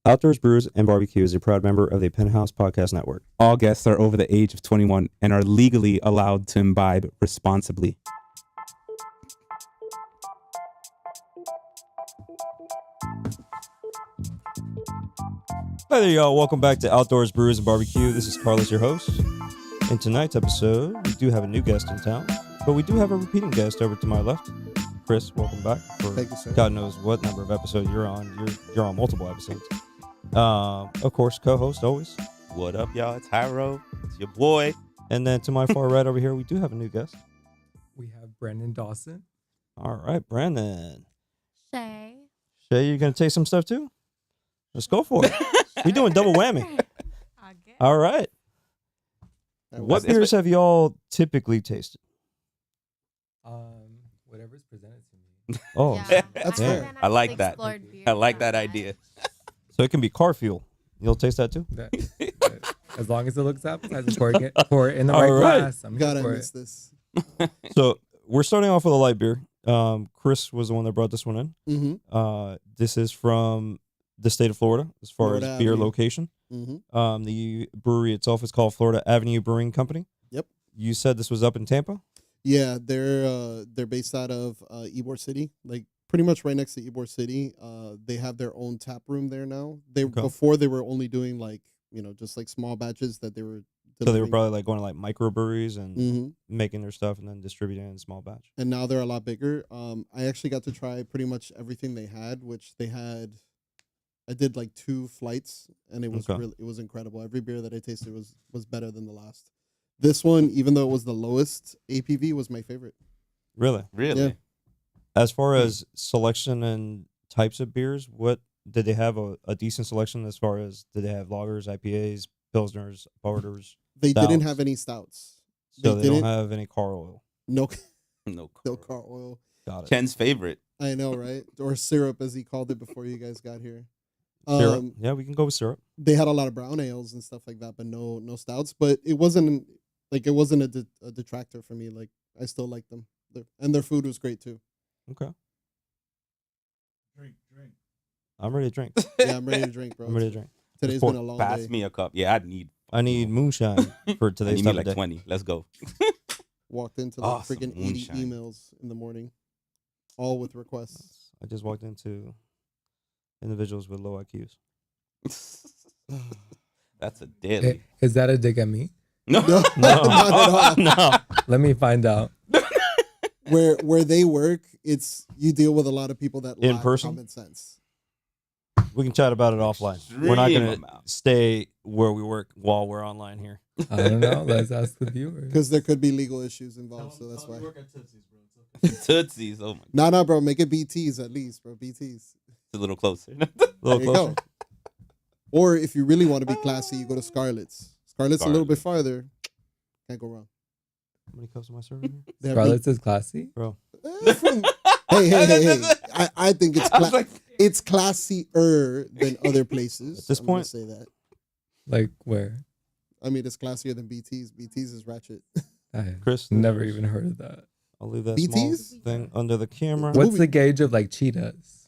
Outdoors Brews and BBQ is a proud member of the Penthouse Podcast Network. All guests are over the age of 21 and are legally allowed to imbibe responsibly. Hi there, y'all. Welcome back to Outdoors Brews and BBQ. This is Carlos, your host. In tonight's episode, we do have a new guest in town, but we do have a repeating guest over to my left. Chris, welcome back. Thank you, sir. God knows what number of episodes you're on. You're on multiple episodes. Of course, co-host always. What up, y'all? It's Hyro. It's your boy. And then to my far right over here, we do have a new guest. We have Brandon Dawson. All right, Brandon. Shay, you gonna take some stuff too? Let's go for it. We doing double whammy. I guess. All right. What beers have y'all typically tasted? Whatever's presented to me. Oh, Yeah, that's I fair. haven't I like actually that. explored beer I like from that idea. so it can be car fuel. You'll taste that too? As long as it looks appetizing, pour it in the All right right. glass. I'm Gotta here for miss it. this. So we're starting off with a light beer. Chris was the one that brought this one in. Mm-hmm. This is from the state of Florida as far Florida as beer Avenue. location. Mm-hmm. The brewery itself is called Florida Avenue Brewing Company. Yep. You said this was up in Tampa? Yeah, they're based out of Ybor City, like pretty much right next to Ybor City. They have their own tap room there now. Before they were only doing like just like small batches that they were. So they were probably like going to like microbreweries and Mm-hmm. making their stuff and then distributing it in small batch. And now they're a lot bigger. I actually got to try pretty much everything they had, which they had. I did like 2 flights, and it was Okay. it was incredible. Every beer that I tasted was better than the last. This one, even though it was the lowest APV, was my favorite. Really? Really? Yeah. As far as selection and types of beers, what did they have a decent selection as far as did they have lagers, IPAs, pilsners, porters? They didn't Stouts. have any stouts. So They they don't didn't- have any car oil. No, No. no car oil. Got it. Ken's favorite. I know, right? Or syrup, as he called it before you guys got here. Syrup. Yeah, we can go with syrup. They had a lot of brown ales and stuff like that, but no stouts. But it wasn't a detractor for me. Like I still liked them, and their food was great too. Okay. Drink. I'm ready to drink. Yeah, I'm ready to drink, bro. I'm ready to drink. Today's pour- been a long Pass day. me a cup. Yeah, I need moonshine for I today's need type me of like day. 20. Let's go. Walked into like Awesome freaking 80 moonshine. emails in the morning, all with requests. I just walked into individuals with low IQs. That's a daily. Is that a dig at me? No. No, not at all. No. Let me find out. Where they work, it's you deal with a lot of people that In lack person? common sense. We can chat about it offline. We're not Extreme going to amount. stay where we work while we're online here. I don't know. Let's ask the viewers. Because there could be legal issues involved, so that's why. We work at Tootsie's, bro. It's okay. Tootsies. Oh my. Nah, bro. Make it BTs at least, bro. BTs. It's a little closer. A There little you closer. go. Or if you really want to be classy, you go to Scarlett's. Scarlett's a little bit farther. Can't go wrong. How many cups am I serving here? They have Scarlett's is classy. Bro. hey. I think it's I was like, it's classier than other places. At this I'm gonna point- say that. Like where? I mean, it's classier than BTs. BTs is ratchet. I Chris? never even heard of that. I'll leave that BTs? small thing under the camera. What? What's the gauge of like cheetahs?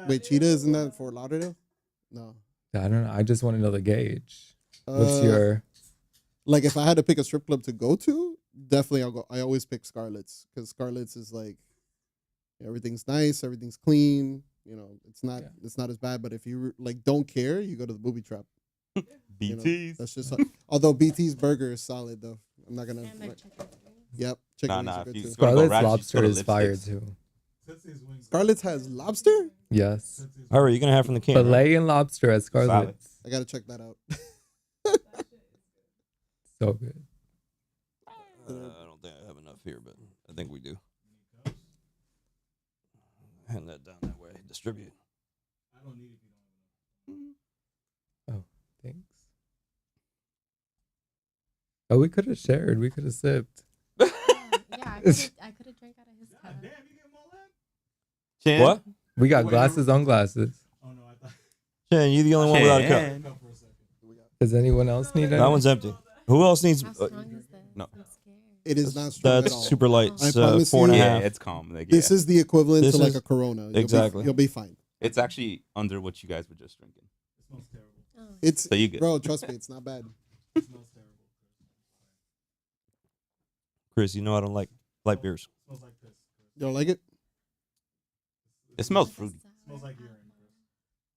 Wait, Cheetah isn't that in Fort Lauderdale? No. I don't know. I just want to know the gauge. What's Uh, your? like? If I had to pick a strip club to go to, definitely I'll go. I always pick Scarlett's because Scarlett's is like everything's nice, everything's clean. It's not Yeah. it's not as bad. But if you like don't care, you go to the booby trap. BTs. That's just although BT's burger is solid though. I'm not gonna. And their chicken. Yep, chicken wings Nah, are if good you- too. Gonna go Scarlett's ratchet, lobster go to is fire lipsticks. too. Tootsie's wings. Scarlett's has lobster. Yes. Tootsie's All right, you're going to have from the camera. Filet and lobster at Scarlett's. I gotta check that out. So good. I don't think I have enough here, but I think we do. Hand that down that way. Distribute. I don't need it if you don't. Thanks. Oh, we could have shared. We could have sipped. Yeah, I could have drank out of his cup. God damn, you get them all that? Chan? What? We got Wait, glasses on glasses. Oh no, I thought. Shannon, you the only one without a cup. Chan. Cup for a second. Does anyone else need any? That one's empty. Who else needs? How strong is this? no. I'm scared. It is not strong That's at all. super light. I It's promise 4.5. you- Yeah, it's calm. Like, This yeah. is the equivalent This to like is- a Corona. Exactly. You'll be fine. It's actually under what you guys were just drinking. It's So you good. bro. Trust me, it's not bad. It smells terrible. Chris, you know I don't like light beers. It smells like piss. You don't like it? It smells fruity. It smells like urine.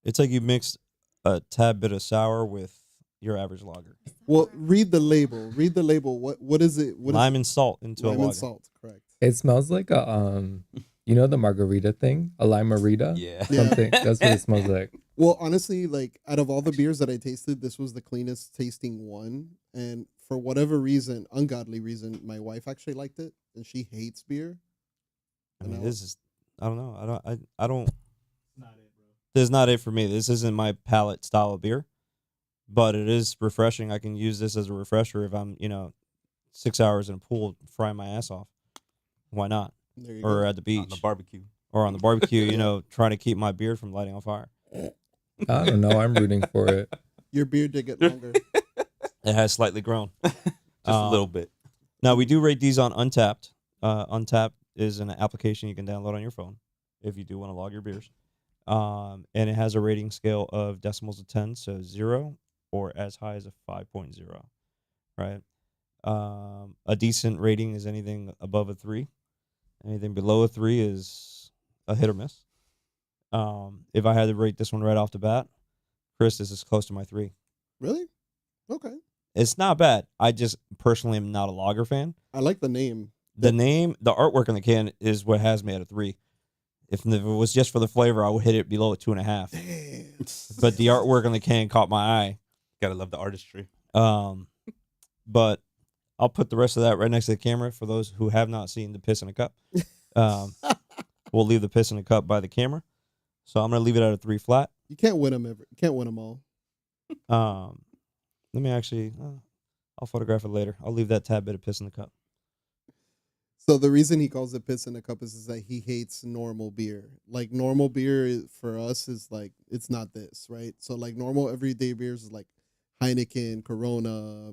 It's like you mixed a tad bit of sour with your average lager. Well, read the label. Read the label. What is it? What is Lime and salt into a lime lager. and salt? Correct. It smells like a you know the margarita thing, a lime marita. Yeah. Yeah. Something. That's what it smells like. Well, honestly, like out of all the beers that I tasted, this was the cleanest tasting one. And for whatever reason, ungodly reason, my wife actually liked it, and she hates beer. I mean, No. this is. I don't know. I don't. It's not it, bro. This is not it for me. This isn't my palate style of beer, but it is refreshing. I can use this as a refresher if I'm, 6 hours in a pool frying my ass off. Why not? There you Or go. at the beach, On the barbecue. or on the barbecue. Trying to keep my beard from lighting on fire. I don't know. I'm rooting for it. Your beard did get longer. It has slightly grown. Just a little bit. Now we do rate these on Untapped. Untapped is an application you can download on your phone if you do want to log your beers. And it has a rating scale of decimals of 10, so 0 or as high as a 5.0, right? A decent rating is anything above a 3. Anything below a 3 is a hit or miss. If I had to rate this one right off the bat, Chris, this is close to my 3. Really? Okay. It's not bad. I just personally am not a lager fan. I like the name. The name, the artwork on the can is what has me at a 3. If it was just for the flavor, I would hit it below a 2.5. Damn. But the artwork on the can caught my eye. Gotta love the artistry. But I'll put the rest of that right next to the camera for those who have not seen the piss in a cup. We'll leave the piss in a cup by the camera. So I'm gonna leave it at a 3 flat. You can't win them ever. You can't win them all. Let me actually. I'll photograph it later. I'll leave that tad bit of piss in the cup. So the reason he calls it piss in a cup is that he hates normal beer. Like normal beer for us is like it's not this, right? So like normal everyday beers is like Heineken, Corona,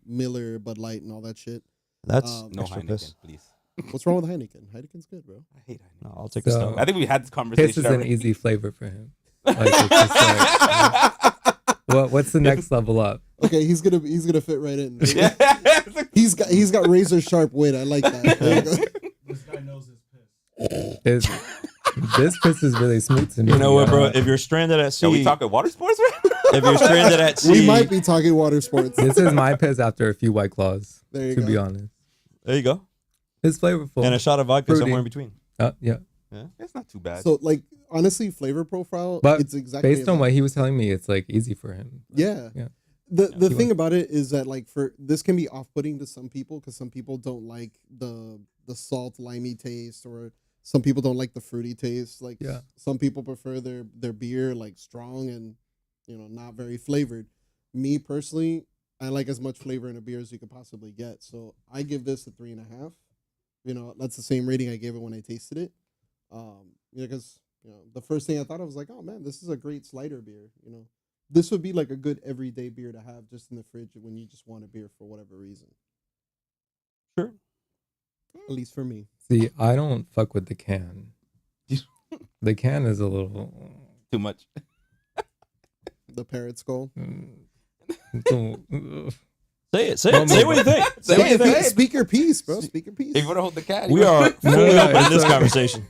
Miller, Bud Light, and all that shit. That's No extra Heineken, piss. please. What's wrong with Heineken? Heineken's good, bro. I hate Heineken. No, I'll take a So- step. I think we had this conversation. Piss is an already. easy flavor for him. Like, it's just like, what's the next level up? Okay, he's gonna fit right in. Yeah. He's got razor sharp wit. I like that. There you go. This guy knows his piss. This piss is really smooth to me. You know what, bro? If you're stranded at sea, Are we talking water sports, right? if you're stranded at sea, We might be talking water sports. This is my piss after a few White Claws, There you to go. be honest. there you go. It's flavorful. And a shot of vodka Fruity. somewhere in between. Yeah. It's not too bad. So like honestly, flavor profile. But it's exactly based on what he was telling me, it's like easy for him. Yeah. Yeah. The He thing was- about it is that like for this can be off putting to some people because some people don't like the salt limey taste or some people don't like the fruity taste. Like Yeah. some people prefer their beer like strong and not very flavored. Me personally, I like as much flavor in a beer as you could possibly get. So I give this a 3.5. That's the same rating I gave it when I tasted it. Because the first thing I thought of was like, oh man, this is a great slider beer. This would be like a good everyday beer to have just in the fridge when you just want a beer for whatever reason. Sure. At least for me. See, I don't fuck with the can. The can is a little. Too much. The parrot skull. Say it. Say No it. Say more. what you think. Say what you Speak, think. speak your piece, bro. Speak your piece. If you want to hold the cat, We are fully no, open in it's this okay. conversation.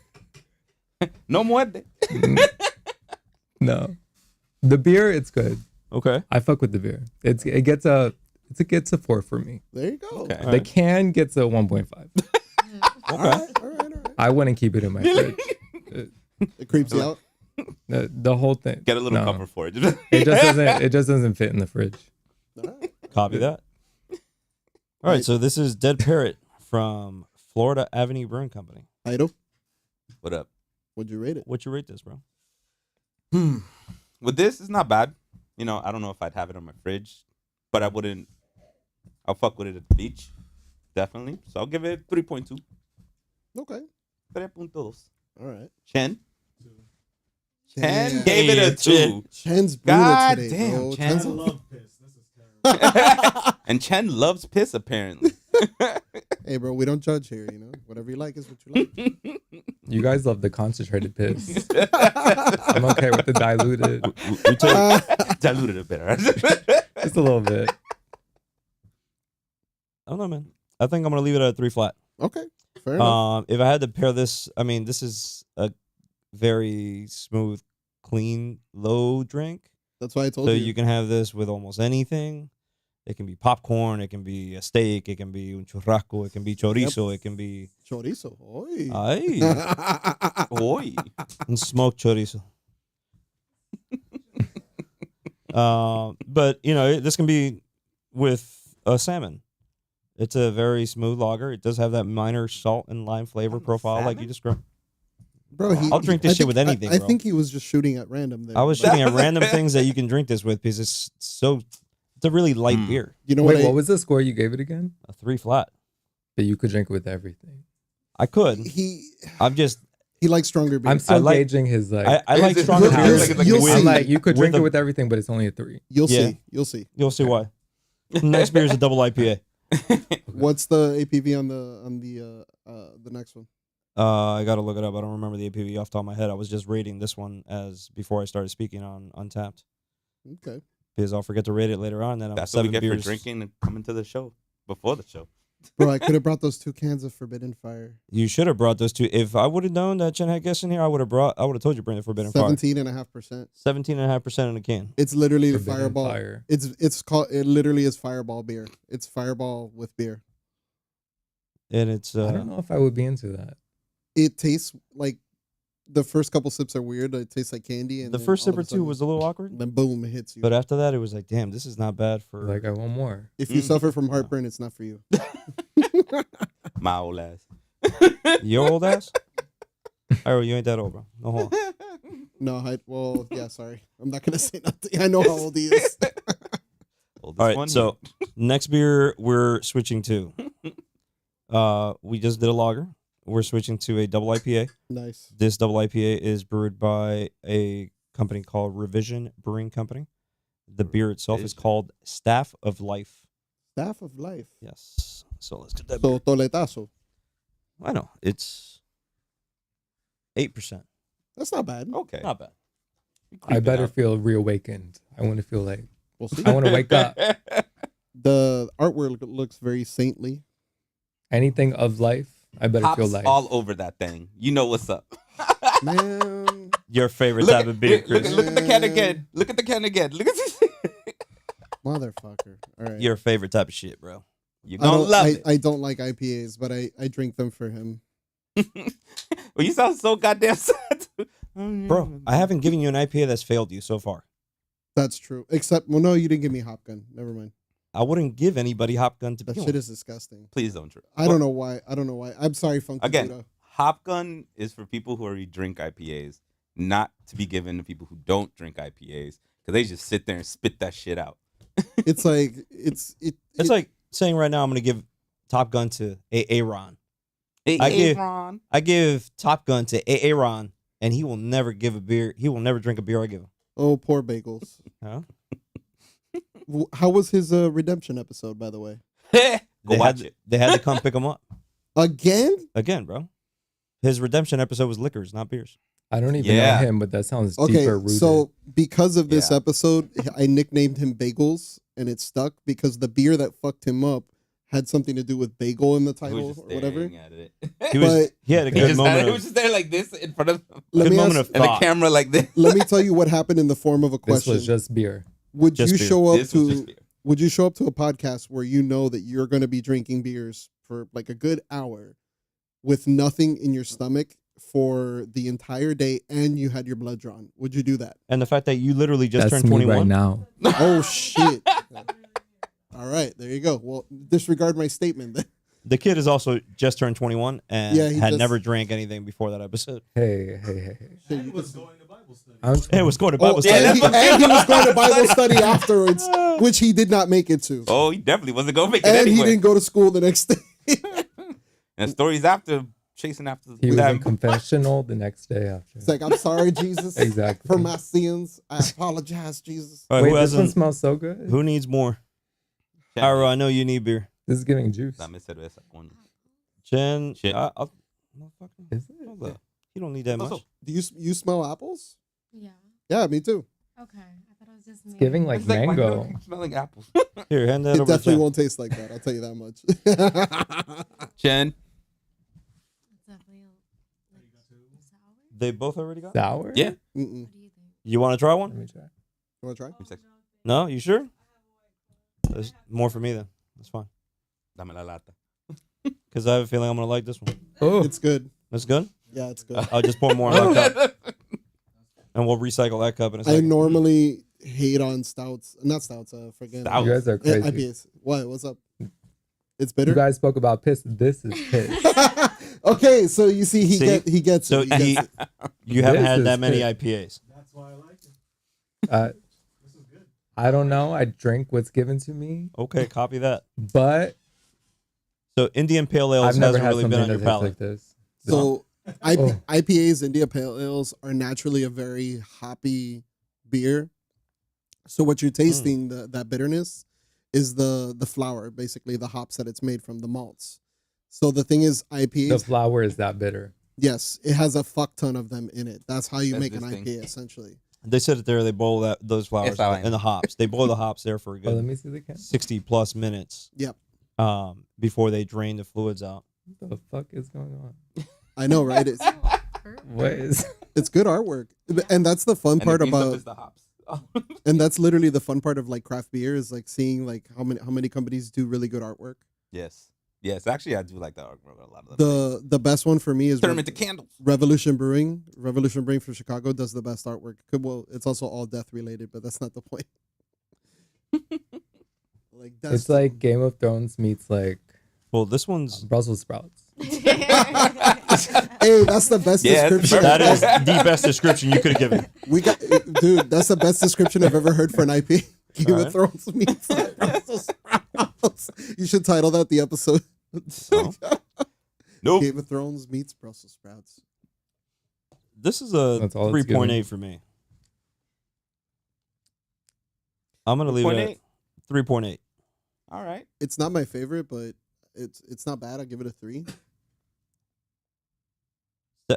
no more. No, the beer, it's good. Okay. I fuck with the beer. It gets a 4 for me. There you go. Okay. All The right. can gets a 1.5. All right. All right. I wouldn't keep it in my fridge. It creeps you out. The whole thing. Get a little No. cover for it. It just doesn't fit in the fridge. All right. Copy that. All right. So this is Dead Parrot from Florida Avenue Brewing Company. Idol, What up? would you rate it? What'd you rate this, bro? With this, it's not bad. I don't know if I'd have it on my fridge, but I wouldn't. I'll fuck with it at the beach, definitely. So I'll give it 3.2. Okay. 3.2. All right. Chen Chen gave it a Chen. 2. Chen's brutal God today, damn, bro. Chen. I Chen's love piss. This is terrible. And Chen loves piss, apparently. Hey, bro, we don't judge here. Whatever you like is what you like. You guys love the concentrated piss. I'm okay with the diluted. We took, Diluted a bit. Right? Just a little bit. I don't know, man. I think I'm gonna leave it at 3 flat. Okay, fair enough. If I had to pair this, I mean, this is a very smooth, clean, low drink. That's why I told So you. you can have this with almost anything. It can be popcorn. It can be a steak. It can be un churrasco. It can be chorizo. It can be Chorizo. Oy. ay, Oi. and smoked chorizo. But you know, this can be with a salmon. It's a very smooth lager. It does have that minor salt and lime flavor profile, like you described. Bro, I'll drink this shit with anything, I bro. think he was just shooting at random there. I was but- shooting at random things that you can drink this with because it's a really light beer. You know Wait, what? what was the score you gave it again? A 3 flat. That you could drink with everything. I could. He He likes stronger beer. I'm still like- gauging his like. I like Is it- stronger You'll- beers. you'll with- see. I'm like, you could with drink it a- with everything, but it's only a 3. You'll Yeah. see. You'll see. You'll see why. Next beer is a double IPA. What's the APV on the next one? I gotta look it up. I don't remember the APV off the top of my head. I was just rating this one as before I started speaking on Untapped Okay. because I'll forget to rate it later on. Then I'm That's what we 7 get beers. for drinking and coming to the show before the show. Bro, I could have brought those 2 cans of Forbidden Fire. You should have brought those two. If I would have known that Chen had guests in here, I would have told you bring the Forbidden Fire. 17.5%. 17.5% in a can. It's literally the Forbidden Fireball. Fire. It literally is Fireball beer. It's Fireball with beer. And it's I don't know if I would be into that. It tastes like the first couple sips are weird. It tastes like candy. And the then first all sip of or a two sudden- was a little awkward. Then boom, it hits you. But after that, it was like, damn, this is not bad for. Like I want more. If you suffer from heartburn, it's not for you. My old ass. Your old ass? Oh, you ain't that old, bro. No, hold on. No, yeah, sorry. I'm not gonna say nothing. I know how old he is. Oldest All right, one so next beer we're switching to. We just did a lager. We're switching to a double IPA. Nice. This double IPA is brewed by a company called Revision Brewing Company. The beer itself is Revision. called Staff of Life. Staff of life. Yes. So let's get that. So toletazo. I know it's 8%. That's not bad. Okay. Not bad. I better feel reawakened. I want to feel like We'll see. I want to wake up. The artwork looks very saintly. Anything of life, I better feel Hops like. all over that thing. You know what's up. Man. Your favorite Look type at, of beer, look, Chris. look at the can again. Look at the can again. Look at this. Motherfucker. All right. Your favorite type of shit, bro. You're gonna love it. I don't like IPAs, but I drink them for him. Well, you sound so goddamn sad. Bro, I haven't given you an IPA that's failed you so far. That's true. Except, well, no, you didn't give me Hop Gun. Never mind. I wouldn't give anybody Hop Gun to That begin shit with. is disgusting. Please don't drink. I don't know why. I'm sorry, Funky Again, Buddha. Hop Gun is for people who already drink IPAs, not to be given to people who don't drink IPAs, because they just sit there and spit that shit out. It's like it's like saying right now I'm going to give Top Gun to Aaron. Hey, I give- Ron. I give Top Gun to Aaron, and he will never give a beer. He will never drink a beer I give him. Oh, poor bagels. Huh? How was his redemption episode, by the way? Go watch it. They had to come pick him up Again, bro. His redemption episode was liquors, not beers. I don't even Yeah. know him, but that sounds Okay, deeper rooted. so because of this Yeah. episode, I nicknamed him Bagels, and it stuck because the beer that fucked him up had something to do with bagel in the He title was or just whatever. staring at it. He had a He good just moment. he was just there like this in front of him, Let Good me moment ask, of and the thought. camera like this. let me tell you what happened in the form of a this question. was just beer. Would just you beer. show up This was just to beer. Would you show up to a podcast where you know that you're going to be drinking beers for like a good hour with nothing in your stomach for the entire day and you had your blood drawn? Would you do that? And the fact that you literally just That's turned me 21. right now. Oh shit. All right, there you go. Well, disregard my statement then. The kid is also just turned 21 and Yeah, he had just- never drank anything before that episode. Hey. Shit, He you was can- going to Bible study. I'm Hey, was going to Oh, Bible and, study. Yeah, he, that's what- and he was going to Bible study afterwards, which he did not make it to. Oh, he definitely wasn't gonna make it And he anyway. didn't go to school the next day. And stories after chasing after He was them. in confessional the next day after. It's like, I'm sorry, Jesus, Exactly. for my sins. I apologize, Jesus. All right, Wait, who, this one hasn't, smells so good. who needs more? Ira, I know you need beer. This is giving juice. Dame cerveza con- Jen, Shit. no fucking. Is it? Hold up. You don't need that much. Do you smell apples? Yeah. Yeah, me too. Okay. I thought it was just me. It's giving like It's like, why mango. am I smelling apples. Here, hand that It over to definitely Jen. won't taste like that. I'll tell you that much. Chen. It's definitely like sour. They both already got it? Sour? Yeah. Mm-mm. What do you think? You want to try Let one? me try. You want to try? No? You sure? There's more for me then. That's fine. Dame la lata. Because I have a feeling I'm going to like this one. Oh, It's good. That's good? Yeah, it's good. I'll just pour more in my cup. And we'll recycle that cup in a I second. normally hate on stouts. Not stouts. Forget Stout. you guys are Yeah, crazy. IPAs. What? What's up? It's You bitter. guys spoke about piss. This is piss. Okay, so you see, he gets So it. He gets it. you haven't This had is that many good. IPAs. That's why I like it. Uh, This is good. I don't know. I drink what's given to me, Okay, copy that. but So Indian Pale Ales I've never hasn't had really been something on that your tastes palate. like this. So Oh. IPAs, India Pale Ales, are naturally a very hoppy beer. So what you're tasting, that bitterness, is the flour, basically the hops that it's made from, the malts. So the thing is, The IPAs, flour is that bitter. yes, it has a fuck ton of them in it. That's how you That's make an this thing. IPA, essentially. They said it there. They boil those flowers Yes, I like and the hops. They boil the hops there for a Oh, let good me see the can. 60 plus minutes. Yep. Before they drain the fluids out. What the fuck is going on? I know, right? It's What is? it's good artwork, and that's the fun And part the green stuff about. is the hops. And that's literally the fun part of like craft beer is like seeing like how many companies do really good artwork. Yes. Yes. Actually, I do like that artwork a lot of them. The best one for me is Turn them into candles. Revolution Brewing. Revolution Brewing from Chicago does the best artwork. Well, it's also all death related, but that's not the point. Like It's like Game of Thrones meets like Well, this one's Brussels sprouts. hey, that's the best Yeah, description. that is the best description you could have given. We got, dude. That's the best description I've ever heard for an IP. Game All of right. Thrones meets Brussels sprouts. You should title that the episode. So, Nope. Game of Thrones meets Brussels sprouts. this is a That's all it's 3.8 for me. I'm gonna leave it at 3.8. All right. It's not my favorite, but it's not bad. I'll give it a 3.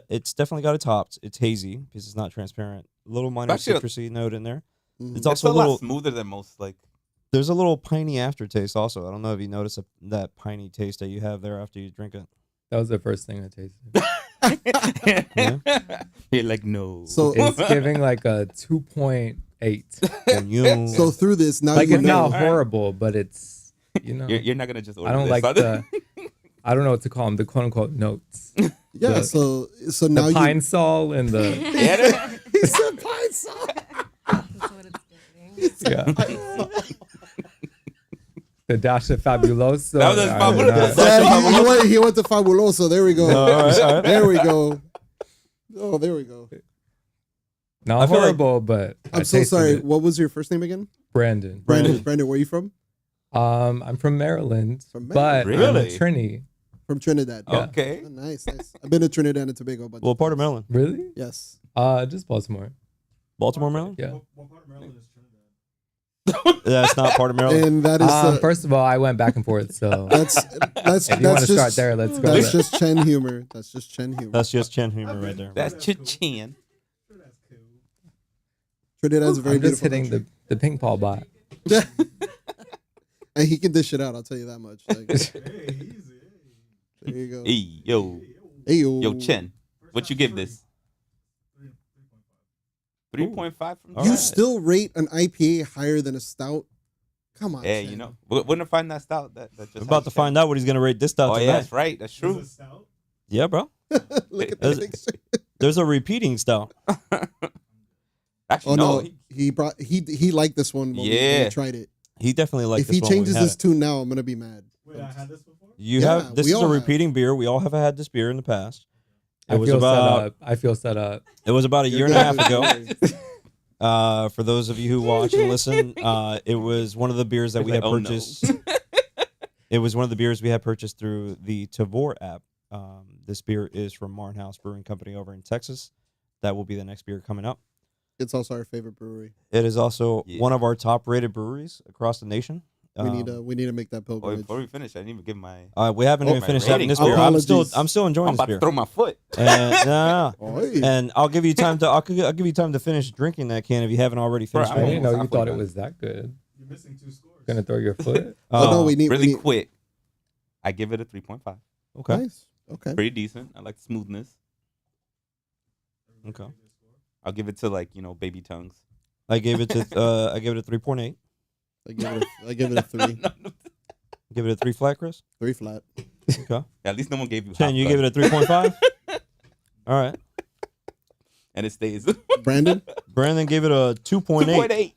It's definitely got its hops. It's hazy because it's not transparent. A little minor Actually, citrusy note in there. Mhm. It's It's also a a little. lot smoother than most. Like, There's a little piney aftertaste. Also, I don't know if you notice that piney taste that you have there after you drink it. That was the first thing I tasted. you're like, no. So It's giving like a 2.8. And you, so through this now Like you it's know. not horrible, but it's you're not gonna just order I don't this, like huh? I don't know what to call them, the quote unquote notes. Yeah, the- so now The you pine sol and the Yeah. he said pine sol. That's what it's giving. yeah. The dash of fabuloso. That was a I don't fabuloso. know. Yeah, he went to Fabuloso. There we go. all right. There we go. Oh, there we go. Not I feel like- horrible, but I I'm so tasted sorry. it. What was your first name again? Brandon. Brandon, where are you from? I'm from Maryland, From but Maryland. I'm a Really? Trini. From Trinidad. Yeah. Okay. Oh, nice. I've been to Trinidad and Tobago a bunch. well, part of Maryland, Really? Yes. Just Baltimore. Baltimore, Maryland. Yeah. What part of Maryland is Trinidad? That's not part of Maryland. And that is First of all, I went back and forth, so that's if you want to just start there, let's go. that's there. just Chen humor. That's just Chen humor. That's just Chen humor right there. That's Chin. Sure, that's cool. Trinidad's a very I'm just beautiful hitting country. the ping pong bot. And he can dish it out. I'll tell you that much. Like, Hey, easy. there you go. Hey, yo. Hey, Yo, Chen. What you give this? 3.5 from All You right. still rate an IPA higher than a stout? Come on. Hey, Chen. you know, we're gonna find that stout. That just We're about to find out what he's gonna rate this stout Oh, tonight. yeah, that's right. That's Is true. it stout? Yeah, bro. Look at that Is- picture. There's a repeating stout. Actually, Oh no. no, he liked this one when Yeah. we tried it. He definitely liked If this he one when we changes had his it. tune now, I'm gonna be mad. Wait, I had this before? You Yeah, have this we is a all have. repeating beer. We all have had this beer in the past. It I was feel about set up. I feel set up. it was about a year You're and a half good. ago. For those of you who watch and listen, it was one of the beers that It's we like, had oh, no. purchased. It was one of the beers we had purchased through the Tavor app. This beer is from Martin House Brewing Company over in Texas. That will be the next beer coming up. It's also our favorite brewery. It is also Yeah. one of our top rated breweries across the nation. We need to make that Oh, pilgrimage. before we finish, I didn't even give my. We haven't even my finished having this rating. beer. Apologies. I'm still enjoying I'm this about beer. to throw my foot. And, no. Oy. And I'll give you time to I'll give you time to finish drinking that can if you haven't already Bro, finished. I I'm didn't drinking. know almost you thought it halfway was that good. You're missing 2 scores. Gonna throw your foot? Oh, no, we need Really we need, quick. I give it a 3.5. Okay. Nice. Okay. Pretty decent. I like the smoothness. Okay. I'll give it to baby tongues. I gave it a 3.8. I give it a 3. Give it a 3 flat, Chris. 3 flat. Okay. Yeah, at least no one gave you. Chen, you give it a 3.5. All right. and it stays. Brandon? Brandon gave it a 2.8. 2.8.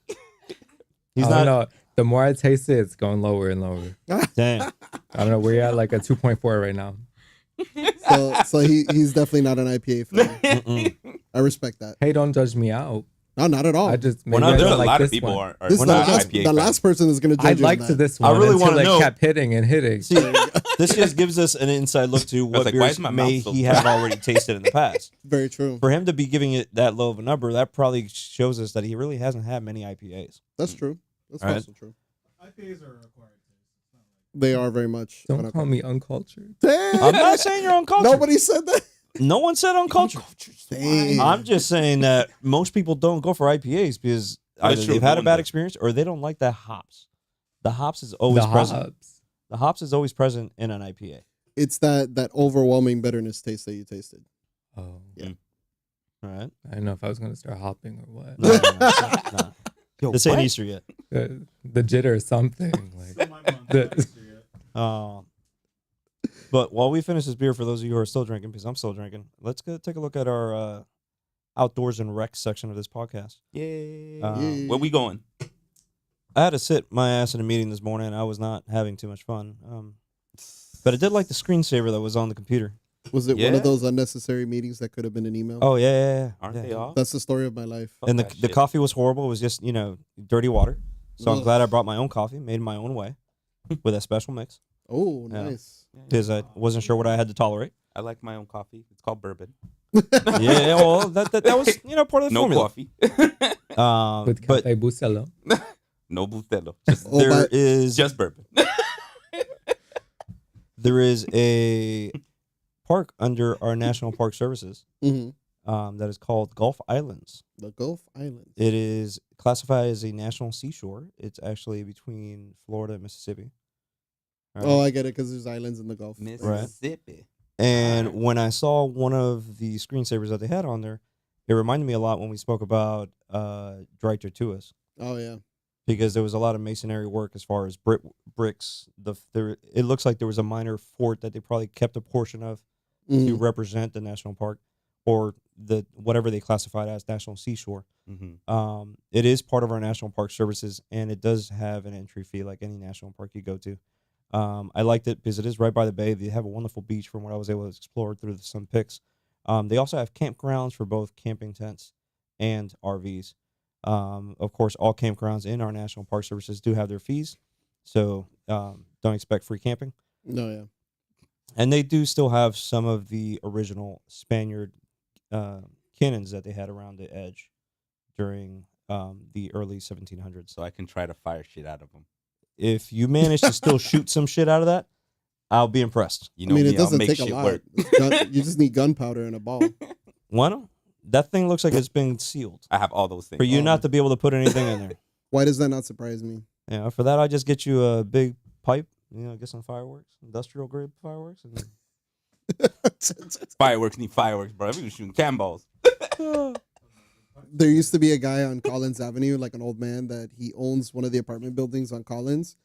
He's I not. don't know. The more I taste it, it's going lower and lower. Dang. I don't know. We're at like a 2.4 right now. So he's definitely not an IPA fan. Mm-mm. I respect that. Hey, don't judge me out. No, not at all. I just We're maybe not I doing There's don't a like lot of this people one. are This is not the IPA last person is going to judge I'd you on like that. to this I one really until wanna it know- kept hitting and hitting. See, this just gives us an inside look to what like, why beers is my may mouth so he dry? have already tasted in the past. Very true. For him to be giving it that low of a number, that probably shows us that he really hasn't had many IPAs. That's true. That's All right. also true. IPAs are acquired taste. It's not like They are very much. Don't call me uncultured. Damn. I'm not saying you're uncultured. Nobody said that. No one said uncultured. Dang. I'm just saying that most people don't go for IPAs because either That's true. they've had No a one bad does. experience or they don't like the hops. The hops is always The present. hops. The hops is always present in an IPA. It's that overwhelming bitterness taste that you tasted. Oh, Yeah. All right. I don't know if I was gonna start hopping or what. No. This ain't Easter yet. The jitter or something. Like, my month. The- Not Easter yet. But while we finish this beer, for those of you who are still drinking, because I'm still drinking, let's go take a look at our outdoors and rec section of this podcast. Yay. Um, Where we going? I had to sit my ass in a meeting this morning. I was not having too much fun. But I did like the screensaver that was on the computer. Was it one Yeah. of those unnecessary meetings that could have been an email? Oh, yeah. Aren't yeah. they all? That's the story of my life. Fuck And that the shit. coffee was horrible. It was just, dirty water. So I'm Ugh. glad I brought my own coffee, made my own way with a special mix Oh, Yeah. nice. because I wasn't sure what I had to tolerate. I like my own coffee. It's called bourbon. Yeah, well, that was, part of the No formula. coffee. with But Cafe Bustelo. No Bustelo. Just, Oh, there is just bourbon. there is a park under our National Park Services hmm that is called Gulf Islands. The Gulf Islands. It is classified as a national seashore. It's actually between Florida and Mississippi. All right. Oh, I get it because there's islands in the Gulf. Mississippi. And when I saw one of the screensavers that they had on there, it reminded me a lot when we spoke about Dry Tortugas, Oh yeah. because there was a lot of masonry work as far as bricks. It looks like there was a minor fort that they probably kept a portion of to Mhm. represent the national park or the whatever they classified as national seashore. Mm-hmm. It is part of our National Park Services, and it does have an entry fee like any national park you go to. I liked it because it is right by the bay. They have a wonderful beach from what I was able to explore through some pics. They also have campgrounds for both camping tents and RVs. Of course, all campgrounds in our National Park Services do have their fees, so don't expect free camping. No, yeah. And they do still have some of the original Spaniard cannons that they had around the edge during the early 1700s. So I can try to fire shit out of them. If you manage to still shoot some shit out of that, I'll be impressed. You I know mean, me, it doesn't I'll make take a shit lot. work. You just need gunpowder and a ball. Why not? That thing looks like it's been sealed I have all those things. for you Oh. not to be able to put anything in there. Why does that not surprise me? Yeah, for that I just get you a big pipe, get some fireworks, industrial grade fireworks, and Fireworks need fireworks, bro. We were shooting cannonballs. There used to be a guy on Collins Avenue, like an old man, that he owns one of the apartment buildings on Collins.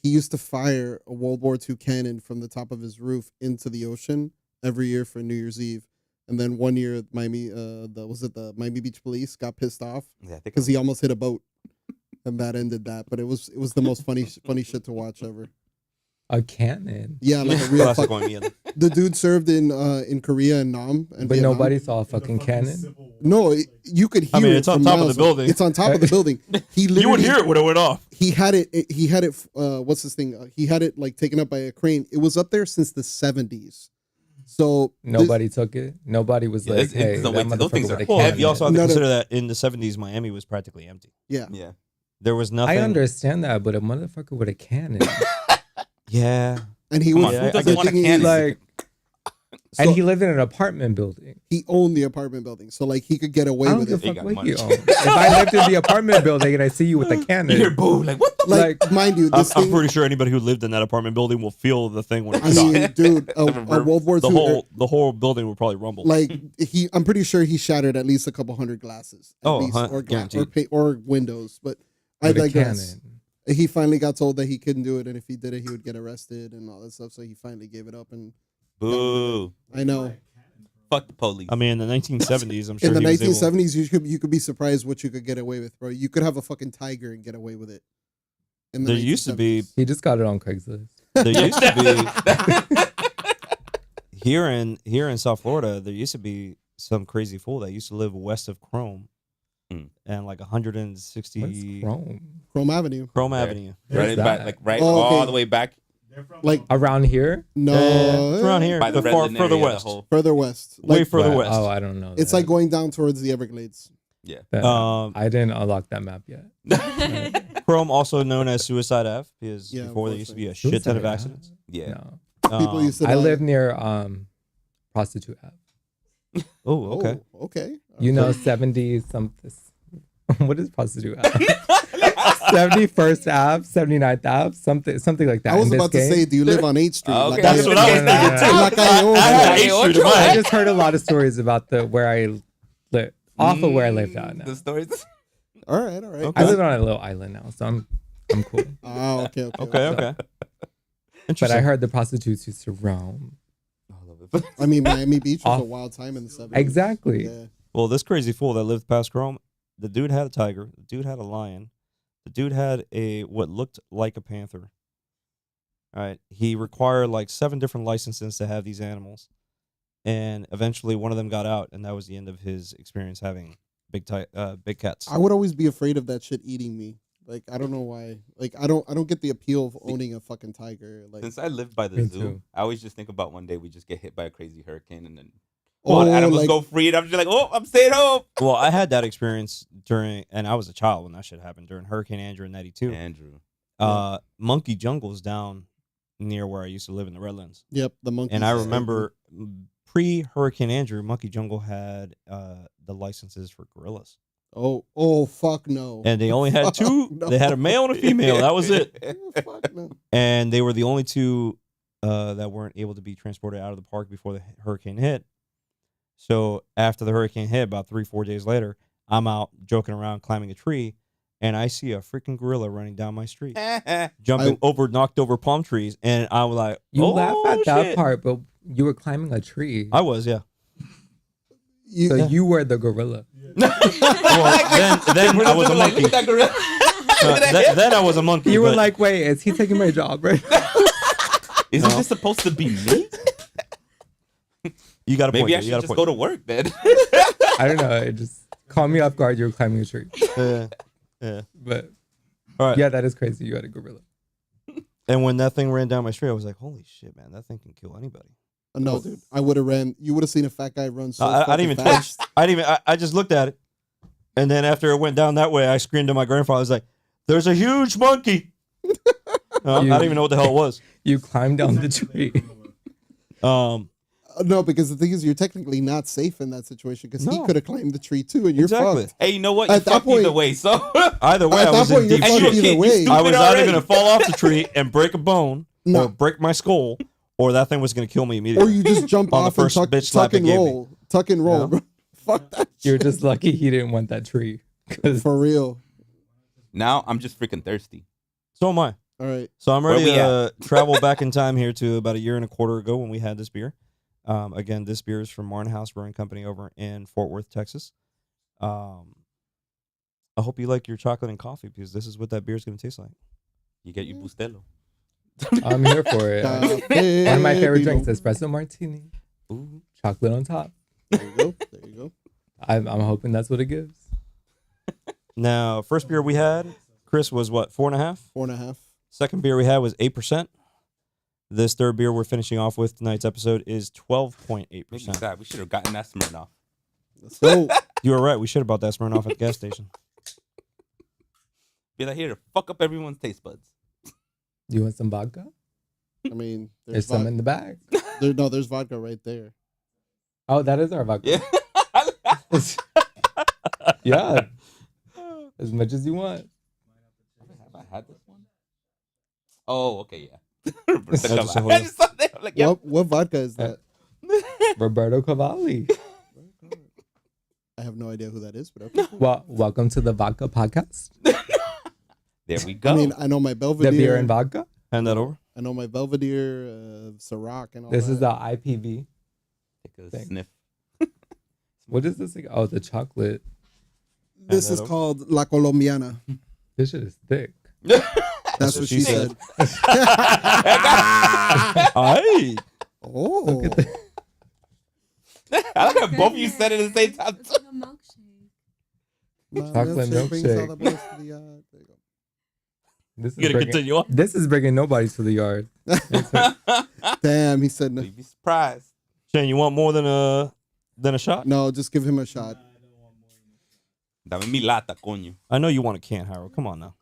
He used to fire a World War II cannon from the top of his roof into the ocean every year for New Year's Eve. And then one year, Miami, the Miami Beach Police got pissed off Yeah, I think because he almost hit a boat, and that ended that. But it was the most funny shit to watch ever. A cannon. Yeah, like a real classic fuck. going in. The dude served in Korea and Nam and But Vietnam. nobody saw a fucking cannon. No, you could hear it. it's on from top of the miles building. It's on top of the building. He literally, You would hear it when it went off. He had it. He had it. What's this thing? He had it like taken up by a crane. It was up there since the 70s. So Nobody took it. Nobody was Yeah, like, it's- "Hey, no, that wait, those things motherfucker are with a Well, cannon." you also have to No, no. consider that in the 70s, Miami was practically empty. Yeah. yeah. There was nothing. I understand that, but a motherfucker with a cannon. Yeah. And he Come was on, who doesn't the want a thing is, cannon? Like, so and he lived in an apartment building. he owned the apartment building, so like he could get I away don't with give it. a He fuck got what you money. own. If I lived in the apartment building and I see you with a You hear cannon, boom, like what the? Like, mind you, I'm, this I'm thing. pretty sure anybody who lived in that apartment building will feel the thing when I it's shot. mean, dude, a reverb. World War The II. whole building will probably rumble. Like I'm pretty sure he shattered at least a couple hundred glasses, at Oh, least, or guaranteed. or windows. But I with a digress. cannon. He finally got told that he couldn't do it, and if he did it, he would get arrested and all that stuff. So he finally gave it up. And Boo! I know Fuck the police. I mean, in the 1970s, I'm sure in the he was able- 1970s, you could be surprised what you could get away with, bro. You could have a fucking tiger and get away with it. In the There used to be 1970s. He just got it on Craigslist. There used to be here in South Florida. There used to be some crazy fool that used to live west of Chrome, and like 160 What's Chrome? Chrome Avenue. Chrome There. Avenue. right that? back, like right Oh, all okay. the way back Like Around here? no, It's around here, by the but far Redland further area, west. The whole, further west. Way Like, further What? west. Oh, I don't know. it's that. like going down towards the Everglades. yeah. That- Um, I didn't unlock that map yet. Chrome, also known as Suicide Ave, because Yeah, before there used to be a shit Suicide ton of Ave? accidents. Yeah. No. People used to. I die. live near Prostitute Ave. Oh, okay. Oh, okay. You know, 70 something. What is Prostitute Ave? 71st Ave, 79th Ave, something like that. I was in this about to game. say, do you live on 8th Street? Okay. That's what I was thinking too. Like I own. I had Hey, 8th what Street in you my I head. just heard a lot of stories about where I live, off of where I lived at now. The stories. All right, all right. Okay. I live on a little island now, so I'm cool. Oh, okay, okay. Okay. But Interesting. I heard the prostitutes used to roam. I mean, Miami Beach was a Off- wild time in the 70s. Exactly. Yeah. Well, this crazy fool that lived past Chrome, the dude had a tiger. The dude had a lion. The dude had what looked like a panther. All right. He required like 7 different licenses to have these animals. And eventually one of them got out, and that was the end of his experience having big cats. I would always be afraid of that shit eating me. Like I don't know why. Like I don't get the appeal of owning a fucking tiger. Like Since I lived by the Me zoo, too. I always just think about one day we just get hit by a crazy hurricane and then Oh, all the animals like- go free and I'm just like, oh, I'm staying home. Well, I had that experience and I was a child when that shit happened during Hurricane Andrew in '92. Andrew. Monkey Jungle's down near where I used to live in the Redlands. yep, the monkey. And I remember pre-Hurricane Andrew, Monkey Jungle had the licenses for gorillas. Oh fuck no. And they only had Fuck 2. no. They had a male and a female. That was it. Oh, fuck no. And they were the only 2 that weren't able to be transported out of the park before the hurricane hit. So after the hurricane hit, about 3-4 days later, I'm out joking around climbing a tree, and I see a freaking gorilla running down my street, jumping over knocked over palm trees, and I was like, You oh, laugh at that shit. part, but you were climbing a tree. I was, yeah. So you were the gorilla. Well, then I was a monkey. Look at that gorilla. Then I was a monkey. You were but- like, wait, is he taking my job right now? Isn't this supposed to be me? you got a point. Maybe I there, you should got a just point. go to work then. I don't know. It just caught me off guard. You were climbing a tree. Yeah. But All right. yeah, that is crazy. You had a gorilla. And when that thing ran down my street, I was like, holy shit, man, that thing can kill anybody. No, dude. I would have ran. You would have seen a fat guy run so I didn't even fucking fast. touch. I just looked at it. And then after it went down that way, I screamed to my grandfather. I was like, there's a huge monkey. I didn't even know what the hell it was. You climbed down the tree. No, because the thing is, you're technically not safe in that situation because he No. could have climbed the tree too, and you're Exactly. fucked. Hey, you know what? You At that fucked either point- way. So Either way, At I that was point, in you're deep fucked And shit. you're a either kid, way. you I was stupid either already. going to fall off the tree and break a bone No. or break my skull, or that thing was going to kill me Or immediately. you just jump On the off and first tuck, bitch slap tuck it and gave me. roll. Tuck and roll, Yeah. bro. Fuck that You're shit. just lucky he didn't want that tree. 'Cause For real. now I'm just freaking thirsty. So am I. All right. So I'm Where ready we to travel back in time here to about 1.25 years ago when we had this beer. Again, this beer is from Martin House Brewing Company over in Fort Worth, Texas. I hope you like your chocolate and coffee because this is what that beer is going to taste like. You get your Bustelo. I'm here for it. One of my favorite drinks, espresso martini. Ooh. Chocolate on top. There you go. There you go. I'm hoping that's what it gives. Now, first beer we had, Chris, was what, 4.5? 4.5. Second beer we had was 8%. This third beer we're finishing off with tonight's episode is 12.8%. Make me sad. We should have gotten that Smirnoff. Let's go. You were right. We should have bought that Smirnoff at the gas station. Be like, here to fuck up everyone's taste buds. You want some vodka? I mean, There's some in the bag. there's vodka right there. Oh, that is our vodka. Yeah. Yeah. As much as you want. Have I had this one? Oh, okay, yeah. Just a whole- I just saw that. I'm like, yeah. What vodka is that? Roberto Cavalli. I have no idea who that is, but okay. Well, welcome to the Vodka Podcast. There we go. I mean, I know my Belvedere. The beer and vodka. Hand that over. I know my Belvedere, Ciroc, and all This that. is the IPV. Take a thing. sniff. What is this? Oh, the chocolate. This Hand is that over. called La Colombiana. This shit is thick. That's what she said. Aye. Oh, Look at that. I like how both of you said it at the same time. It's like a milkshake. my Chocolate milkshake brings all milkshake. the boys to the yard. There you go. This You is gotta bringing, continue on. this is bringing nobody to the yard. Damn, he said no. You'd be surprised. Shane, you want more than a shot? No, just give him a shot. Dame mi lata, coño. I know you want a can, Harold. Come on now.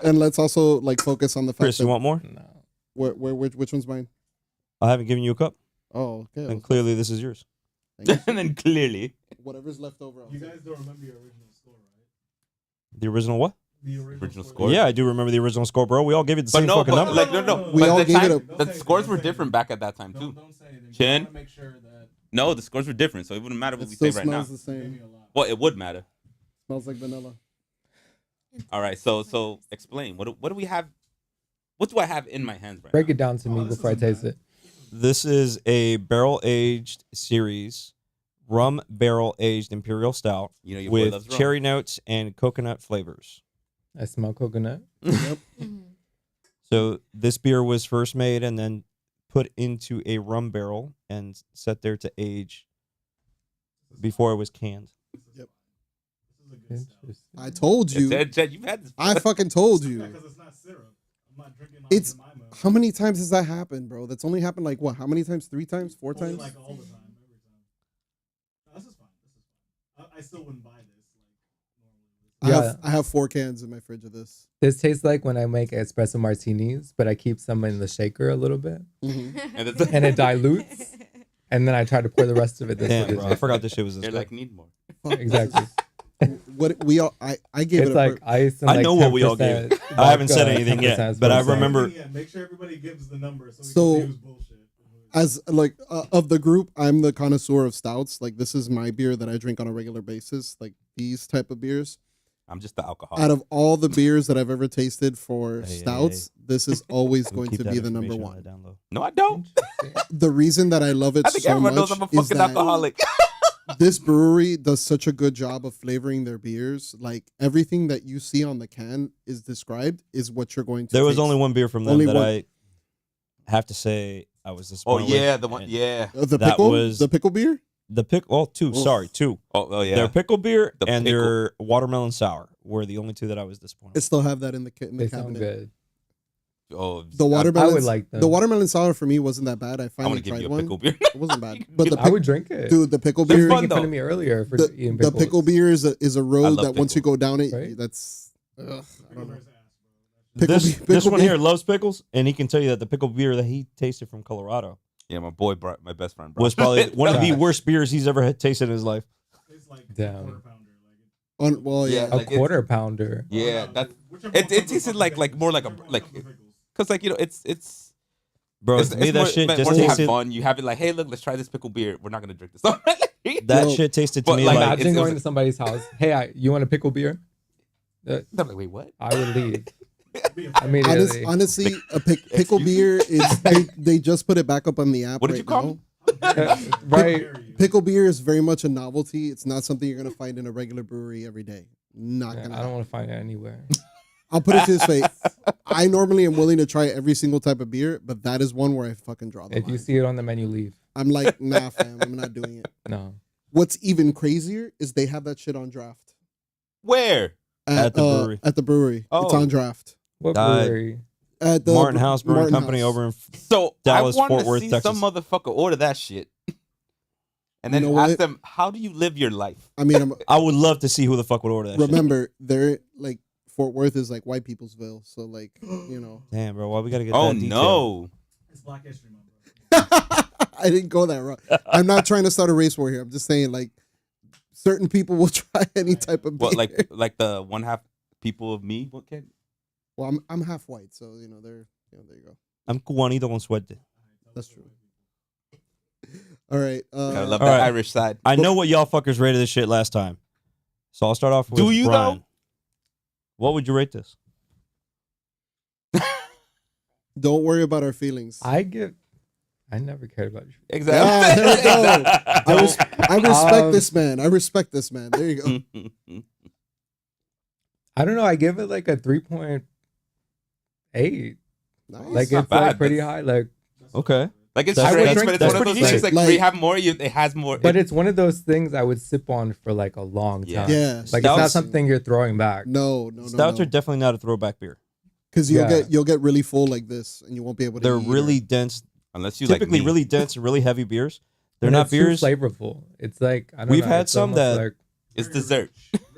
And let's also like focus on the fact Chris, that you want more? No. which one's mine? I haven't given you a cup, Oh, okay. and clearly this is yours. Thank And then clearly. you. Whatever's left over. I'll You take. guys don't remember your original score, right? The original what? The Original score? Yeah, I do remember the original score, bro. We all gave it the But same no, fucking but number. like no. We But all the gave it time- a- Don't the say scores anything, were don't say different back at that time too. Don't say anything. Chin? I want to make sure that No, the scores were different, so it wouldn't matter what It we still say right now. smells the you gave same. me a lot. Well, it would matter. Smells like vanilla. All right, so explain. What do we have? What do I have in my hands right Break now? it down to me this before I isn't taste bad. it. This is a barrel-aged series, rum barrel-aged imperial stout You know your boy with loves rum. cherry notes and coconut flavors. I smell coconut. Yep. Mhm. So this beer was first made and then put into a rum barrel and set there to age before it was canned. This is a good stuff. Interesting. I told you. Jed, you've had this. I fucking told Yeah, you. because it's not syrup. I'm not drinking It's- Jemima. How many times has that happened, bro? That's only happened like what? How many times? 3 times? 4 Only, times? like all the time, every time. No, this is fine. This is fine. I still wouldn't buy this like normally. I have 4 cans in my fridge of this. This tastes like when I make espresso martinis, but I keep some in the shaker a little bit, Mhm. And it's, and it dilutes, and then I try to pour the rest of it. This Damn, way. bro. I forgot this shit was this you're good. like need more. Exactly. What we all I gave It's it a like ice and I like know what we all gave. 10% I haven't said vodka, anything 10% yet, but I espresso. remember- Yeah, make sure everybody gives the number so we So- can use bullshit. as like of the group, I'm the connoisseur of stouts. Like this is my beer that I drink on a regular basis. Like these type of beers. I'm just the alcohol. Out of all the beers that I've ever tasted for Hey, stouts, this is always We'll going keep to that be the number information on one. the down low. No, I don't. The reason that I love it I think so everyone much knows I'm a is fucking that alcoholic. this brewery does such a good job of flavoring their beers. Like everything that you see on the can is described is what you're going to. There was taste. only one beer from them Only that one. I have to say I was Oh disappointed yeah, with, the one. and Yeah. The that pickle. was- The pickle beer. The pick. Well, two. Oof. Sorry, two. Oh yeah. Their pickle beer The and pickle. their watermelon sour were the only two that I was disappointed. I still have that in the They sound cabinet. good. Oh, The I watermelon. would like them. The watermelon sour for me wasn't that bad. I I want finally to give tried you a one. pickle beer. It wasn't bad. But the I would drink it. dude, the pickle They're beer. fun, Making fun though. of me earlier for The, eating the pickles. pickle beer is a road love that once you pickles. go down it, Right? that's. Ugh, I don't know. Pickle beer's ass, bro. Pickle this beer- this pickle one beer- here loves pickles, and he can tell you that the pickle beer that he tasted from Colorado Yeah, my boy brought my best friend. Brought was probably one of the Trash. worst beers he's ever had tasted in his life. It's like Damn. a quarter pounder. Like, Well, yeah. Yeah. A Like, it's- quarter pounder. Yeah, that's whichever it. one It comes tasted with like pickles. more like a Whichever one like comes with pickles. because like it's. Bro, it's, to me it's that more, shit meant just more to have tasted. fun. You have it like, hey, look, let's try this pickle beer. We're not gonna drink this. That Yo, shit tasted to but me like, like, it's- Imagine it was- going to somebody's house. Hey, you want a pickle beer? I'm like, wait, what? I would leave Be a immediately. Honestly, a pickle Excuse me? beer is they just put it back up on the app. What did right you call now. them? Right. Pickle beer is very much a novelty. It's not something you're gonna find in a regular brewery every day. Not Yeah, gonna. I don't want to find it anywhere. I'll put it this way. I normally am willing to try every single type of beer, but that is one where I fucking draw the If line. you see it on the menu, leave. I'm like, nah, fam, I'm not doing it. No. What's even crazier is they have that shit on draft Where? At the brewery. At the brewery, it's Oh. on draft. What Uh, brewery? At the Martin House Brewing Martin Company House. over in. So Dallas, I want Fort to Worth, see Texas. some motherfucker order that shit, and You then know ask what? them, how do you live your life? I mean, I would love to see who the fuck would order that shit. remember they're like Fort Worth is like white peoplesville. So like, you know. Damn, bro, why we gotta get Oh that detail? no. It's Black History Month, bro. I didn't go that route. I'm not trying to start a race war here. I'm just saying like certain people will try any type of beer. What like the one half people of me? What kid? Well, I'm half white, so you know there you go. I'm cubanito con suerte. That's true. All right. I love All that right. Irish side. I know what y'all fuckers rated this shit last time, so I'll start off with Do you, Brian. though? What would you rate this? Don't worry about our feelings. I never cared about you. Exactly. there we go. I respect this man. There you go. I don't know. I give it like a 3.8. Nice. Like not it's bad. like pretty That's- high. Like, Okay. Like it's That's strange, pretty- but it's that's one of pretty those things. decent. Like, Like- we have more. It has more. but it's one of those things I would sip on for like a long Yeah. time. Yeah. Like it's not Stouts- something you're throwing back. No. Stouts are definitely not a throwback beer. Because Yeah. you'll get really full like this, and you won't be able to. They're eat really or- dense. unless you Typically, like me. really dense and really heavy beers. They're And not it's too beers. flavorful. It's like I don't We've know, had it's some almost that- like, It's dessert.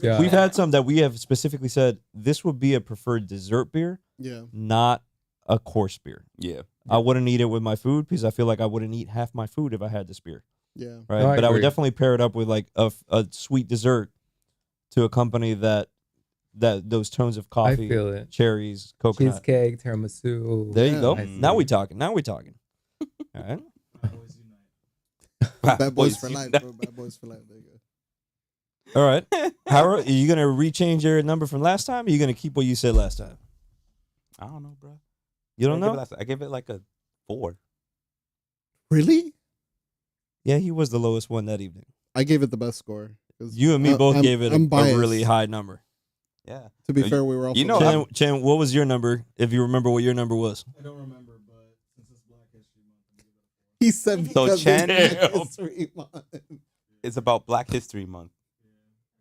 yeah. We've had some that we have specifically said this would be a preferred dessert beer, Yeah. not a course beer. Yeah. I wouldn't eat it with my food because I feel like I wouldn't eat half my food if I had this beer. Yeah. Right, No, I but I would agree. definitely pair it up with like a sweet dessert to accompany that those tones of I coffee, feel it. cherries, coconut. Cheesecake, tiramisu. There you Yeah. go. I see. Now we talking. All right. Boys unite. Bad boys for life, bro. Bad boys for life. There you go. All right. How are you gonna rechange your number from last time? Or are you gonna keep what you said last time? I don't know, bro. You don't know? I give it like a 4. Really? Yeah, he was the lowest one that evening. I gave it the best score. 'Cause You and me both gave it I'm a biased. really high number. Yeah. To be You- fair, we were all. you know, Chen, Chen, what was your number? If you remember what your number was. I don't remember, but since it's Black History Month, I'm gonna give it a 4. he said So because Chen- it's Black History Month. It's about Black History Month. Yeah,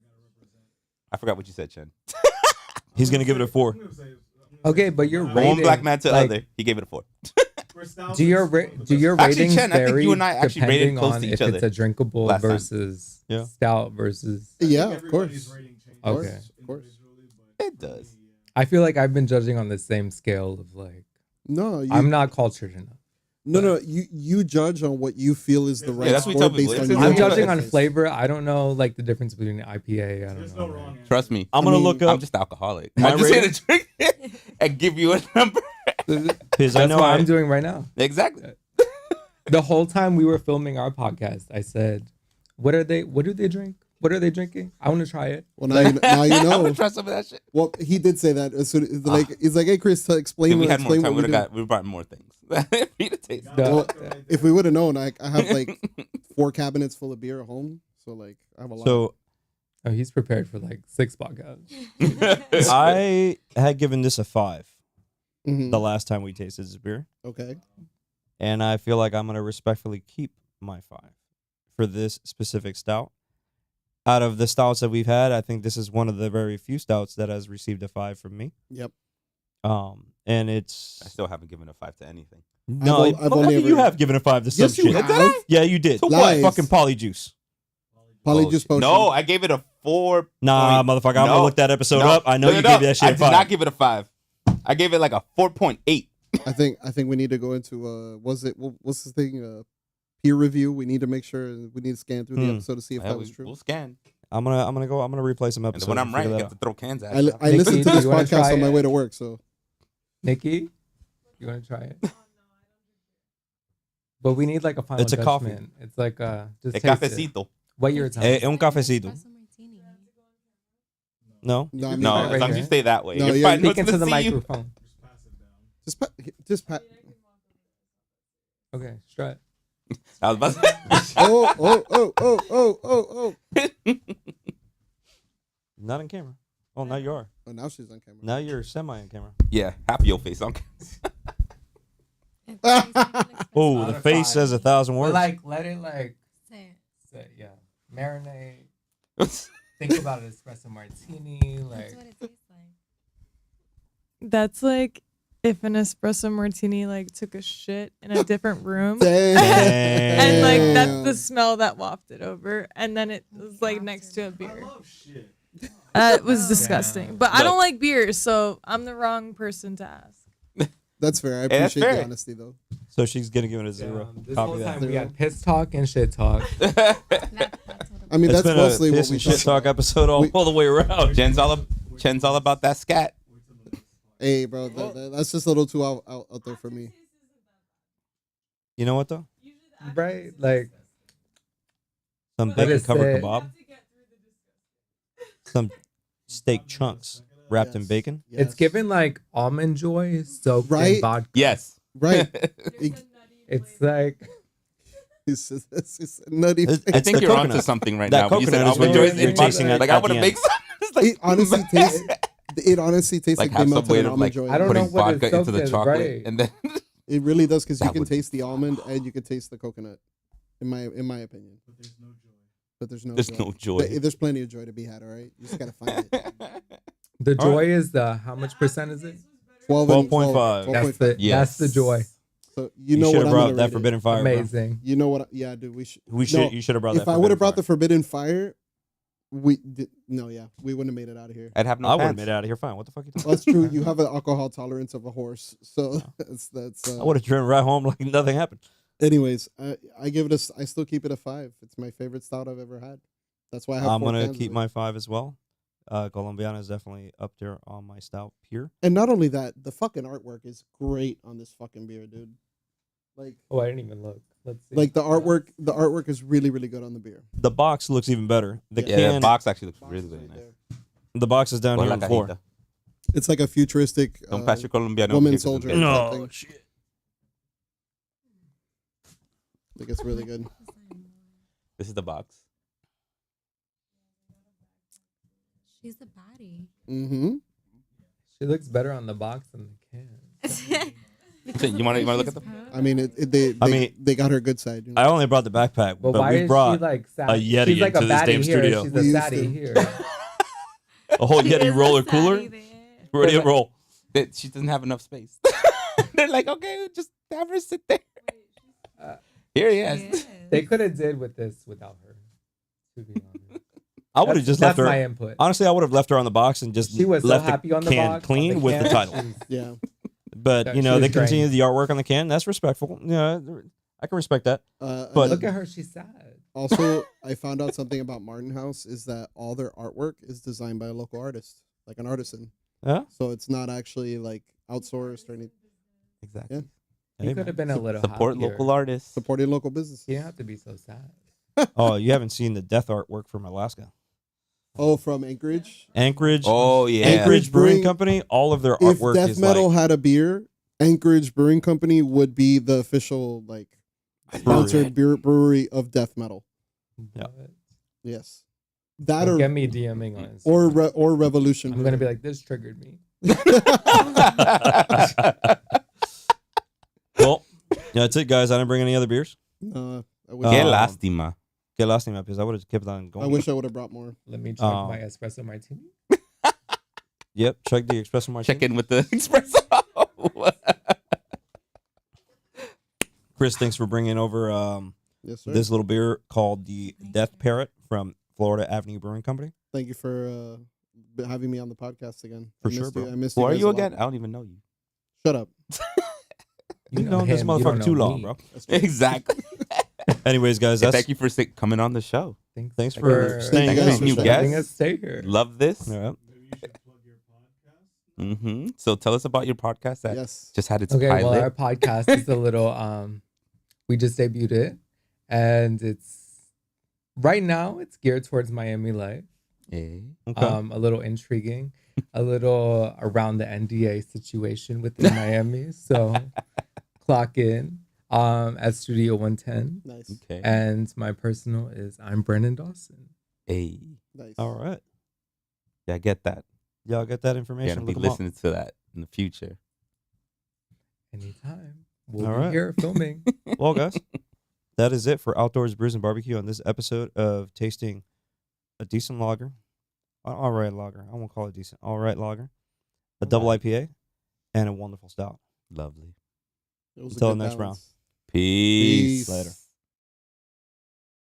I gotta represent. I forgot what you said, Chen. He's gonna give it a 4. I'm gonna say Okay, but you're From one rating, black man to like, other, he gave it a 4. for stouts, Do your it's one of the do your best. Actually, ratings Chen, I think vary you and I actually rated depending close on to if each it's other a drinkable last time. versus Yeah. stout versus? I think Yeah, of everybody's course. rating changes Okay. Of course. individually, but It does. for me, I feel like I've been judging on the same scale of like No, you, I'm not cultured enough. no. You judge on what you feel is the Yeah, right that's what we score tell based people. on It's- your. I'm Yeah. judging on preference. flavor. I don't know like the difference between an IPA. I don't There's know. no wrong answer. Trust me. I'm gonna mean, look I'm up just alcoholic. My I'm just here rating? to drink it and give you a number. because I That's know what I'm doing right now. Exactly. The whole time we were filming our podcast, I said, "What are they? What do they drink? What are they drinking? I want to try it." Well, now you I'm know. gonna try some of that shit. Well, he did say that. As soon as, like, he's like, "Hey, Chris, explain If we what had more explain time, what we we do." we brought more things. For you to taste. Got The- Well, vodka right if there. we would have known, I have like 4 cabinets full of beer at home, so like I have a lot. So Oh, he's prepared for like 6 podcasts. I had given this a 5 Mhm. the last time we tasted this beer, Okay. and I feel like I'm gonna respectfully keep my 5 for this specific stout. Out of the stouts that we've had, I think this is one of the very few stouts that has received a 5 from me. Yep. And it's I still haven't given a 5 to anything. no. I've I've only you ever- have given a 5 to some Yes, you shit. have. Yeah, you did. To Lies. Fucking Polyjuice. Polyjuice potion. No, I gave it a 4. Nah, motherfucker. I'm gonna No. look that episode No. up. I know Look you it gave up. that shit I a did 5. not give it a 5. I gave it like a 4.8. I think we need to go into what's this thing peer review. We need to make sure we need to scan through the episode to see if that was true. We'll scan. I'm gonna replay some And episodes. then when I'm and right, figure you that have to out. throw cans at I, it. I listened Nikki, to do this you wanna podcast try on my it? way to work, so Nikki, you want to try it? But we need like a final It's a coffee. judgment. It's like just A taste it. cafecito. What your time? Un cafecito. Espresso martini. No. no, I mean, No, Right as long as here. you stay that way. No, You're yeah, fine. Speak Nothing into to the see you. microphone. Just pass it down. just Okay, strut. I was about to oh. Not on camera. Oh, now you are. Oh, now she's on camera. Now you're semi on camera. Yeah, happy your face. Okay. Oh, Out the of face 5. says 1,000 words. Like let it like Say it. sit, yeah, marinate. Think about an espresso martini. That's Like what it tastes like. That's like if an espresso martini like took a shit in a different room. Damn. And like that's the smell that wafted over, and then it was like next to a I beer. love shit. That was disgusting. But I Look. don't like beers, so I'm the wrong person to ask. That's fair. I that's appreciate the fair. honesty though. So she's gonna give it a 0. This Copy whole that. time we had piss talk and shit talk. I mean, It's that's been mostly a what piss we and shit talk about. episode all the way around. Jen's all about that scat. Hey, bro, that's just a little too out there for me. You know what though? Right? Like, Some Let bacon us covered say- kebab, some steak chunks wrapped in Yes. bacon. Yes. it's given like almond joy soaked Right? in vodka. Yes. Right. It's like, It's nutty. It's- I think the you're coconut. onto something right That now. When you said coconut is almond what joy, you're it tasting like at I the want to end. make some. It's like, It honestly tastes. It honestly tastes like like, have they some melted way an of almond like joy. I don't know putting what vodka it's into soaked the as, chocolate, right. and then It really does because you That can would- taste the almond and you can taste the coconut. In my opinion, but there's no there's joy. no joy. There's plenty of joy to be had. All right, you just gotta find it. the All joy right. is how much percent is it? 12.5. That's the, Yes. that's the joy. So You, know should what have I'm brought gonna that rate it. forbidden fire. Bro. Amazing. You know what? Yeah, dude. We should. We should. No, You should have brought that. if I would have brought the Forbidden forbidden fire, we wouldn't have made it out of here. I'd have no Fire. I would have pants. made it out of here fine. What the fuck you talking? Well, that's true. You have an alcohol tolerance of a horse, so that's. I would have driven right home like nothing happened. Anyways, I give it I still keep it a 5. It's my favorite stout I've ever had. That's why I have. I'm 4 gonna cans keep of it. my 5 as well. Colombiana is definitely up there on my stout here. And not only that, the fucking artwork is great on this fucking beer, dude. Like, Oh, I didn't even look. Let's see. like the artwork is really, really good on the beer. The box looks even better. The Yeah, Yeah, can, the box actually looks Box really, is really right nice. there. the box is down Or here la on the floor. cajita. It's like a futuristic Don't pass your Colombiano over woman here 'cause it's soldier. big. No. No thing. shit. Like, it's really good. This is the box. She's a baddie. Mm-hmm. she looks better on the box than the can. You wanna look at the- I mean, they got her good side. You know? I only brought the backpack, But but why we is brought she like sad? a Yeti She's like into a this baddie damn here. studio. She's We a used fatty to. here. a whole She Yeti is roller a cooler fatty there. ready to roll. That she doesn't have enough space. They're like, okay, just have her sit there. Here he is. She is. They could have did with this without her. To be honest, I would have That's- just left that's her. my input. Honestly, I would have left her on the box and just She was so left happy the on the can box. clean on with the can. title. She's- Yeah. But Yeah, you she know, was they continue drained. the artwork on the can. That's respectful. Yeah, I can respect that. But But- Look at her. She's sad. also, I found out something about Martin House is that all their artwork is designed by a local artist, like an artisan. Yeah, So it's not actually like outsourced or anything. Exactly. Yeah. He Hey, could have man. been a little Support happier. local artists. Supporting local businesses. He didn't have to be so sad. Oh, you haven't seen the death artwork from Alaska. Oh, from Anchorage. Anchorage. Oh yeah. Anchorage Brewing Brewing- Company. All of their If artwork Death is Metal like had a beer, Anchorage Brewing Company would be the official like sponsored brewery of Death Metal. Yeah. What? Yes, that Don't or get me DMing on Instagram. or Revolution. I'm gonna be like, this triggered me. well, yeah, that's it, guys. I didn't bring any other beers. I wish, Que Um, lástima. Get last name because I would have kept on going. I wish I would have brought more. Let me check my espresso martini. Yep, chug the espresso martini. Check in with the espresso. Chris, thanks for bringing over Yes, sir. this little beer called the Death Parrot from Florida Avenue Brewing Company. Thank you for having me on the podcast again. For I sure, missed bro. you. I missed Who you are guys you a lot. again? I don't even know you. Shut up. You've known this him, you motherfucker don't too know long, me. bro. That's true. Exactly. Anyways, guys, Hey, that's thank you for coming on the show. thanks for staying Thank you in. guys for New sharing. guest. letting us stay here. Love this. All right. Mm-hmm. So tell us about your podcast that Yes. just had its Okay, pilot. well, our podcast is a little. We just debuted it, and it's right now it's geared towards Miami life. Yeah. Okay. A little intriguing, a little around the NDA situation within Miami. So clock in at Studio 110. Nice. Okay. And my personal is I'm Brennan Dawson. Hey. Nice. All right. Yeah, I get that. Y'all get that You're information. gonna be Look 'em up. listening to that in the future. Anytime. We'll All be right. here filming. Well, guys, that is it for Outdoors Brews and Barbecue on this episode of tasting a decent lager, an all right lager. I won't call it decent. All right lager, a double IPA, and a wonderful stout. Lovely. It was a Until good the next round. balance. Peace. Later.